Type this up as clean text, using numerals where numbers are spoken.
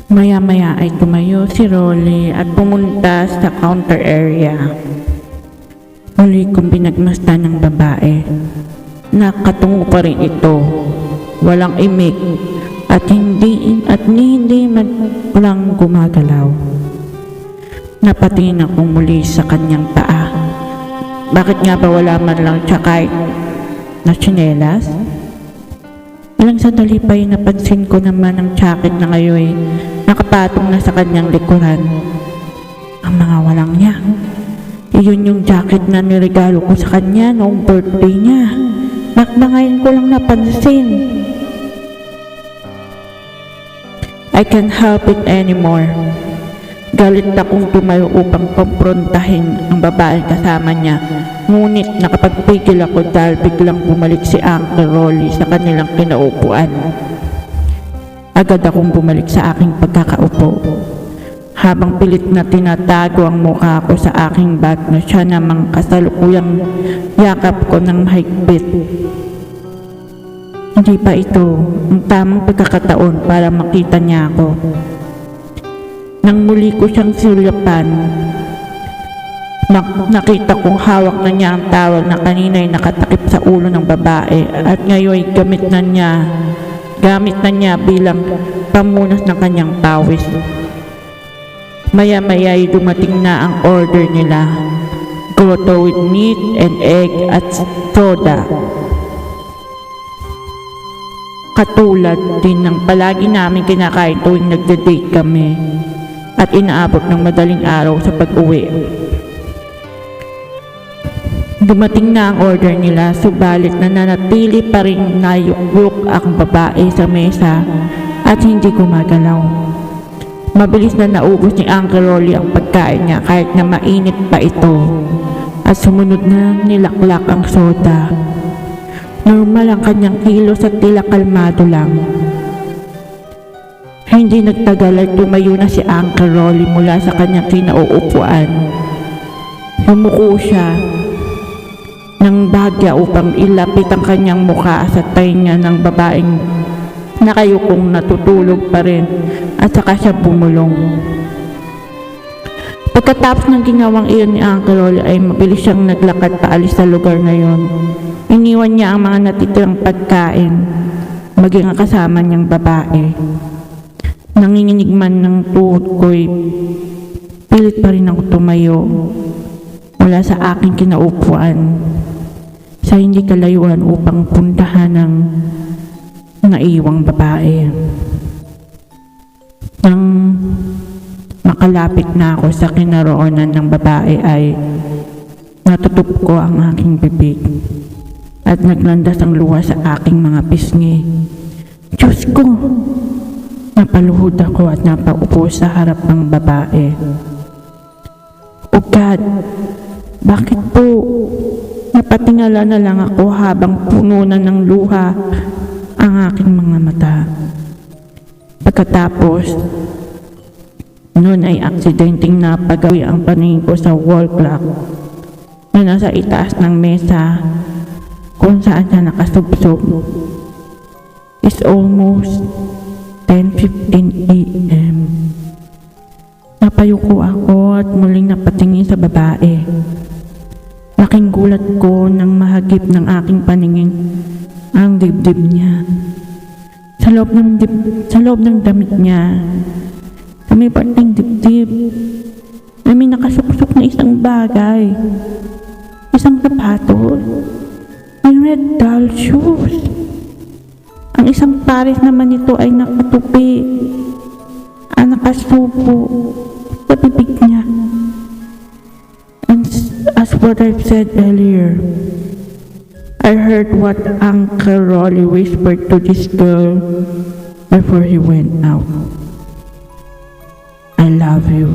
Maya-maya ay tumayo si Rolly at pumunta sa counter area. Muli kong binagmasdan ng babae. Nakatungo pa rin ito. Walang imik at hindi man lang gumagalaw. Napatingin akong muli sa kanyang paa. Bakit nga ba wala man lang siya kahit na tsinelas? Ilang sandali pa ay napansin ko naman ang jacket na ngayon nakapatong na sa kanyang likuran. Ang mga walang niya. Iyon yung jacket na niregalo ko sa kanya noong birthday niya. Bakit ba ngayon ko lang napansin? I can't help it anymore. Galit akong tumayo upang komprontahin ang babaeng kasama niya. Ngunit nakapagpigil ako dahil biglang bumalik si Uncle Rolly sa kanilang kinaupuan. Agad akong bumalik sa aking pagkakaupo. Habang pilit na tinatago ang mukha ko sa aking bag na siya namang kasalukuyang yakap ko ng mahigpit. Hindi pa ito ang tamang pagkakataon para makita niya ako. Nang muli ko siyang silapan, nakita kong hawak na niya ang tawag na kanina'y nakatakip sa ulo ng babae at ngayon gamit na niya bilang pamunas ng kanyang pawis. Maya-maya ay dumating na ang order nila, grotto with meat and egg at soda. Katulad din ng palagi namin kinakain tuwing nagde-date kami at inaabot ng madaling araw sa pag-uwi. Dumating na ang order nila, subalit nananatili pa rin nayukyuk ang babae sa mesa at hindi gumagalaw. Mabilis na naubos ni Uncle Rolly ang pagkain niya kahit na mainit pa ito at sumunod na nilaklak ang soda. Normal ang kanyang kilos at tila kalmado lang. Hindi nagtagal ay tumayo na si Uncle Rolly mula sa kanyang kinauupuan. Yumuko siya ng bahagya upang ilapit ang kanyang mukha sa tainga ng babaeng nakayukong natutulog pa rin at saka siya bumulong. Pagkatapos ng ginawang iyon ni Uncle Rolly ay mabilis siyang naglakad paalis sa lugar na yon. Iniwan niya ang mga natitirang pagkain, maging ang kasama niyang babae. Nanginginig man ng tuhod ko'y pilit pa rin ako tumayo mula sa aking kinaupuan sa hindi kalayuan upang puntahan ng naiwang babae. Nang makalapit na ako sa kinaroonan ng babae ay natutup ko ang aking bibig at naglandas ang luha sa aking mga pisngi. Diyos ko! Napaluhod ako at napaupo sa harap ng babae. Oh God! Bakit po? Napatingala na lang ako habang puno na ng luha ang aking mga mata. Pagkatapos, noon ay aksidenteng napagawi ang paningin ko sa wall clock na nasa itaas ng mesa kung saan siya nakasubsob. It's almost 10:15 a.m. Napayuko ako at muling napatingin sa babae. Laking gulat ko nang mahagip ng aking paningin ang dibdib niya. Sa loob ng damit niya, sa may parteng dibdib, ay may nakasuksok na isang bagay. Isang sapatos. May red doll shoes. Ang isang pares naman nito ay nakatupi, nakasupo sa bibig niya. And as what I've said earlier, I heard what Uncle Rolly whispered to this girl before he went out. I love you.